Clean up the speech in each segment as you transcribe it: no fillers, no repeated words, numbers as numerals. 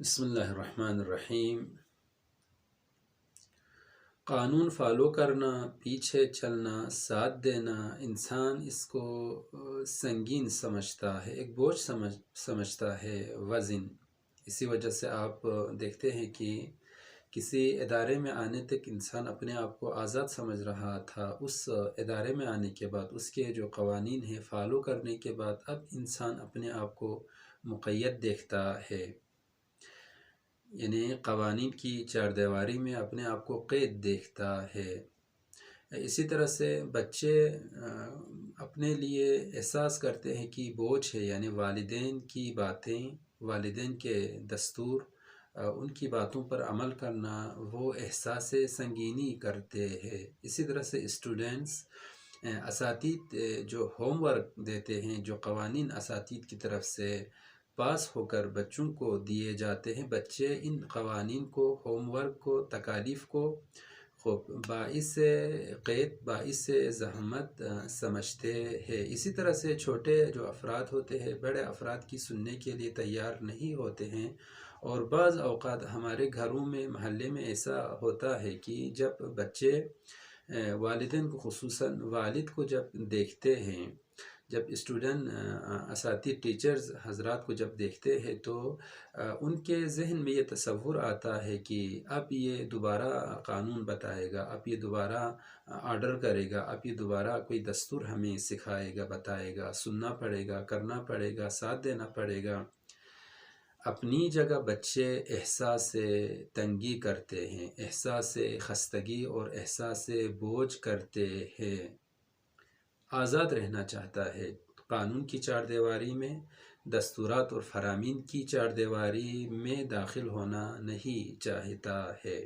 بسم اللہ الرحمن الرحیم۔ قانون فالو کرنا، پیچھے چلنا، ساتھ دینا، انسان اس کو سنگین سمجھتا ہے، ایک بوجھ سمجھتا ہے، وزن۔ اسی وجہ سے آپ دیکھتے ہیں کہ کسی ادارے میں آنے تک انسان اپنے آپ کو آزاد سمجھ رہا تھا، اس ادارے میں آنے کے بعد اس کے جو قوانین ہیں فالو کرنے کے بعد اب انسان اپنے آپ کو مقید دیکھتا ہے، یعنی قوانین کی چار دیواری میں اپنے آپ کو قید دیکھتا ہے۔ اسی طرح سے بچے اپنے لیے احساس کرتے ہیں کہ بوجھ ہے، یعنی والدین کی باتیں، والدین کے دستور، ان کی باتوں پر عمل کرنا، وہ احساس سنگینی کرتے ہیں۔ اسی طرح سے اسٹوڈنٹس، اساتذہ جو ہوم ورک دیتے ہیں، جو قوانین اساتذہ کی طرف سے پاس ہو کر بچوں کو دیے جاتے ہیں، بچے ان قوانین کو، ہوم ورک کو، تکالیف کو باعث قید، باعث زحمت سمجھتے ہیں۔ اسی طرح سے چھوٹے جو افراد ہوتے ہیں بڑے افراد کی سننے کے لیے تیار نہیں ہوتے ہیں، اور بعض اوقات ہمارے گھروں میں، محلے میں ایسا ہوتا ہے کہ جب بچے والدین کو، خصوصاً والد کو جب دیکھتے ہیں، جب اسٹوڈنٹ، اساتذہ، ٹیچرز حضرات کو جب دیکھتے ہیں تو ان کے ذہن میں یہ تصور آتا ہے کہ اب یہ دوبارہ قانون بتائے گا، اب یہ دوبارہ آرڈر کرے گا، اب یہ دوبارہ کوئی دستور ہمیں سکھائے گا، بتائے گا، سننا پڑے گا، کرنا پڑے گا، ساتھ دینا پڑے گا۔ اپنی جگہ بچے احساس تنگی کرتے ہیں، احساس خستگی اور احساس بوجھ کرتے ہیں۔ آزاد رہنا چاہتا ہے، قانون کی چار دیواری میں، دستورات اور فرامین کی چار دیواری میں داخل ہونا نہیں چاہتا ہے۔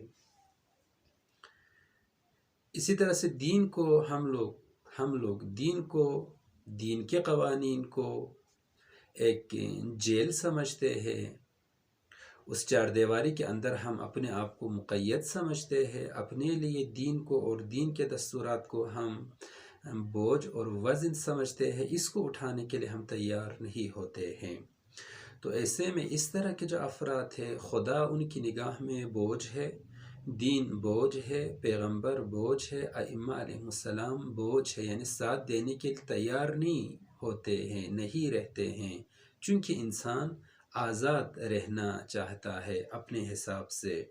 اسی طرح سے دین کو ہم لوگ دین کے قوانین کو ایک جیل سمجھتے ہیں۔ اس چار دیواری کے اندر ہم اپنے آپ کو مقید سمجھتے ہیں، اپنے لیے دین کو اور دین کے دستورات کو ہم بوجھ اور وزن سمجھتے ہیں، اس کو اٹھانے کے لیے ہم تیار نہیں ہوتے ہیں۔ تو ایسے میں اس طرح کے جو افراد ہیں، خدا ان کی نگاہ میں بوجھ ہے، دین بوجھ ہے، پیغمبر بوجھ ہے، ائمہ علیہ السلام بوجھ ہے، یعنی ساتھ دینے کے لیے تیار نہیں ہوتے ہیں، نہیں رہتے ہیں، چونکہ انسان آزاد رہنا چاہتا ہے اپنے حساب سے۔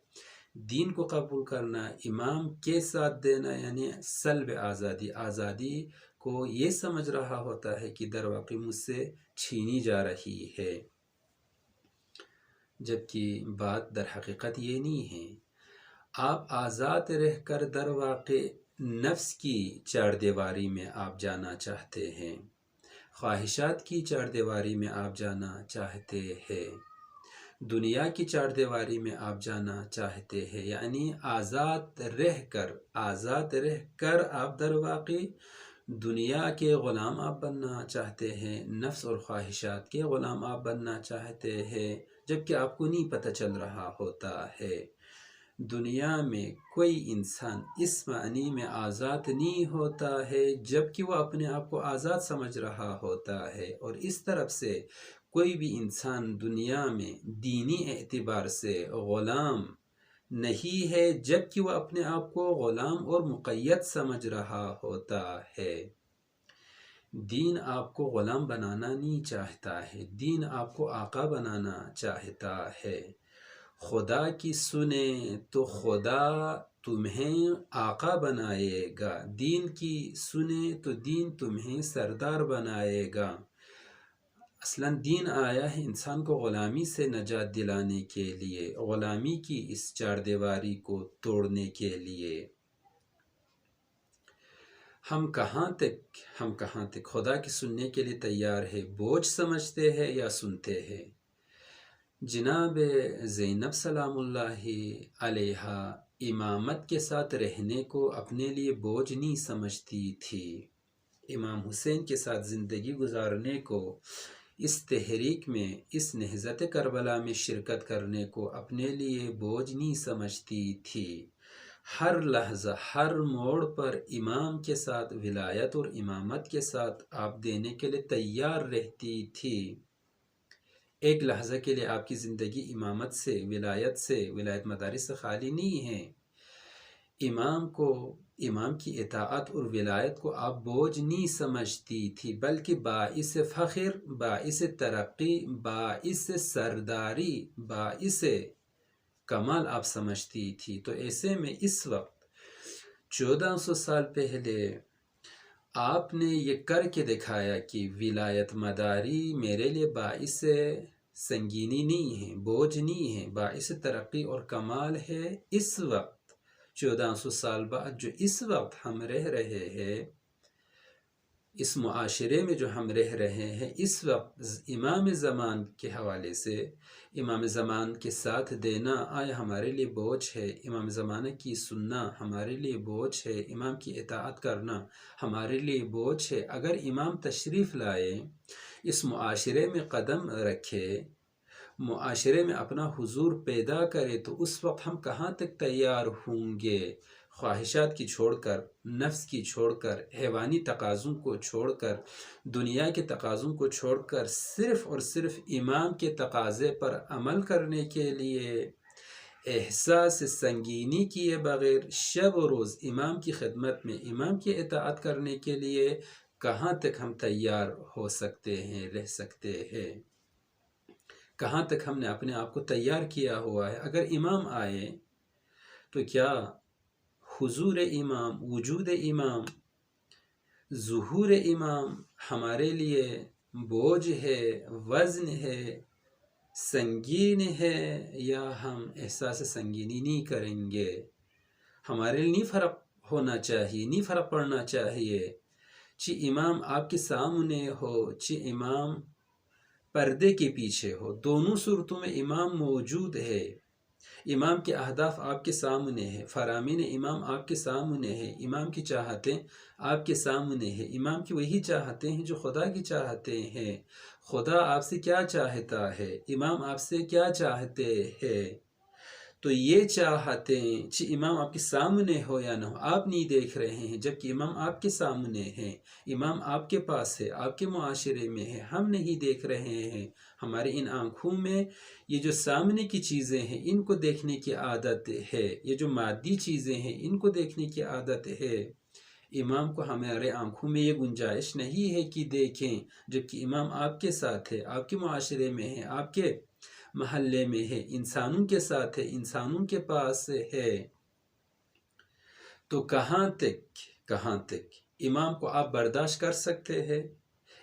دین کو قبول کرنا، امام کے ساتھ دینا، یعنی سلب آزادی کو یہ سمجھ رہا ہوتا ہے کہ در واقع مجھ سے چھینی جا رہی ہے، جبکہ بات در حقیقت یہ نہیں ہے۔ آپ آزاد رہ کر در واقع نفس کی چار دیواری میں آپ جانا چاہتے ہیں، خواہشات کی چار دیواری میں آپ جانا چاہتے ہیں، دنیا کی چار دیواری میں آپ جانا چاہتے ہیں، یعنی آزاد رہ کر آپ در واقع دنیا کے غلام آپ بننا چاہتے ہیں، نفس اور خواہشات کے غلام آپ بننا چاہتے ہیں، جبکہ آپ کو نہیں پتہ چل رہا ہوتا ہے۔ دنیا میں کوئی انسان اس معنی میں آزاد نہیں ہوتا ہے جبکہ وہ اپنے آپ کو آزاد سمجھ رہا ہوتا ہے، اور اس طرف سے کوئی بھی انسان دنیا میں دینی اعتبار سے غلام نہیں ہے جبکہ وہ اپنے آپ کو غلام اور مقید سمجھ رہا ہوتا ہے۔ دین آپ کو غلام بنانا نہیں چاہتا ہے، دین آپ کو آقا بنانا چاہتا ہے۔ خدا کی سنیں تو خدا تمہیں آقا بنائے گا، دین کی سنیں تو دین تمہیں سردار بنائے گا۔ اصلاً دین آیا ہے انسان کو غلامی سے نجات دلانے کے لیے، غلامی کی اس چار دیواری کو توڑنے کے لیے۔ ہم کہاں تک خدا کی سننے کے لیے تیار ہے، بوجھ سمجھتے ہیں یا سنتے ہیں؟ جناب زینب سلام اللہ علیہا امامت کے ساتھ رہنے کو اپنے لیے بوجھ نہیں سمجھتی تھی، امام حسین کے ساتھ زندگی گزارنے کو، اس تحریک میں، اس نہضت کربلا میں شرکت کرنے کو اپنے لیے بوجھ نہیں سمجھتی تھی۔ ہر لحظہ، ہر موڑ پر امام کے ساتھ، ولایت اور امامت کے ساتھ آپ دینے کے لیے تیار رہتی تھی۔ ایک لحظہ کے لیے آپ کی زندگی امامت سے، ولایت مداری سے خالی نہیں ہے۔ امام کی اطاعت اور ولایت کو آپ بوجھ نہیں سمجھتی تھی، بلکہ باعث فخر، باعث ترقی، باعث سرداری، باعث کمال آپ سمجھتی تھی۔ تو ایسے میں اس وقت 1400 سال پہلے آپ نے یہ کر کے دکھایا کہ ولایت مداری میرے لیے باعث سنگینی نہیں ہے، بوجھ نہیں ہے، باعث ترقی اور کمال ہے۔ اس وقت 1400 سال بعد جو اس وقت ہم رہ رہے ہیں، اس معاشرے میں جو ہم رہ رہے ہیں، اس وقت امام زمان کے حوالے سے امام زمان کے ساتھ دینا آیا ہمارے لیے بوجھ ہے، امام زمانہ کی سننا ہمارے لیے بوجھ ہے، امام کی اطاعت کرنا ہمارے لیے بوجھ ہے۔ اگر امام تشریف لائے، اس معاشرے میں قدم رکھے، معاشرے میں اپنا حضور پیدا کرے، تو اس وقت ہم کہاں تک تیار ہوں گے؟ خواہشات کی چھوڑ کر، نفس کی چھوڑ کر، حیوانی تقاضوں کو چھوڑ کر، دنیا کے تقاضوں کو چھوڑ کر، صرف اور صرف امام کے تقاضے پر عمل کرنے کے لیے احساس سنگینی کیے بغیر شب و روز امام کی خدمت میں، امام کی اطاعت کرنے کے لیے کہاں تک ہم تیار ہو سکتے ہیں، رہ سکتے ہیں؟ کہاں تک ہم نے اپنے آپ کو تیار کیا ہوا ہے؟ اگر امام آئے تو کیا حضور امام، وجود امام، ظہور امام ہمارے لیے بوجھ ہے، وزن ہے، سنگین ہے، یا ہم احساس سنگینی نہیں کریں گے؟ ہمارے لیے نہیں فرق ہونا چاہیے، نہیں فرق پڑنا چاہیے چی امام آپ کے سامنے ہو، چی امام پردے کے پیچھے ہو، دونوں صورتوں میں امام موجود ہے۔ امام کے اہداف آپ کے سامنے ہیں، فرامین امام آپ کے سامنے ہے، امام کی چاہتیں آپ کے سامنے ہیں، امام کی وہی چاہتے ہیں جو خدا کی چاہتے ہیں۔ خدا آپ سے کیا چاہتا ہے؟ امام آپ سے کیا چاہتے ہیں؟ تو یہ چاہتیں چی امام آپ کے سامنے ہو یا نہ ہو، آپ نہیں دیکھ رہے ہیں، جبکہ امام آپ کے سامنے ہیں، امام آپ کے پاس ہے، آپ کے معاشرے میں ہے، ہم نہیں دیکھ رہے ہیں۔ ہمارے ان آنکھوں میں یہ جو سامنے کی چیزیں ہیں، ان کو دیکھنے کی عادت ہے، یہ جو مادی چیزیں ہیں، ان کو دیکھنے کی عادت ہے۔ امام کو ہمارے آنکھوں میں یہ گنجائش نہیں ہے کہ دیکھیں، جبکہ امام آپ کے ساتھ ہے، آپ کے معاشرے میں ہے، آپ کے محلے میں ہے، انسانوں کے ساتھ ہے، انسانوں کے پاس ہے۔ تو کہاں تک امام کو آپ برداشت کر سکتے ہیں؟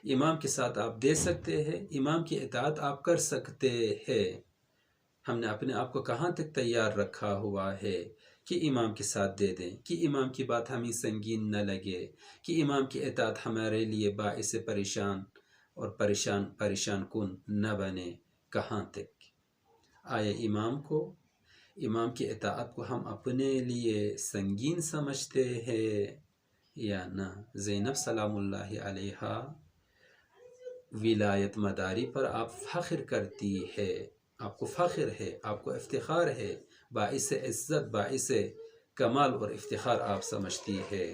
امام کے ساتھ آپ دے سکتے ہیں؟ امام کی اطاعت آپ کر سکتے ہیں؟ ہم نے اپنے آپ کو کہاں تک تیار رکھا ہوا ہے کہ امام کے ساتھ دے دیں، کہ امام کی بات ہمیں سنگین نہ لگے، کہ امام کی اطاعت ہمارے لیے باعث پریشان اور پریشان کن نہ بنے؟ کہاں تک؟ آئے امام کی اطاعت کو ہم اپنے لیے سنگین سمجھتے ہیں یا نہ؟ زینب سلام اللہ علیہا ولایت مداری پر آپ فخر کرتی ہے، آپ کو فخر ہے، آپ کو افتخار ہے، باعث عزت، باعث کمال اور افتخار آپ سمجھتی ہے۔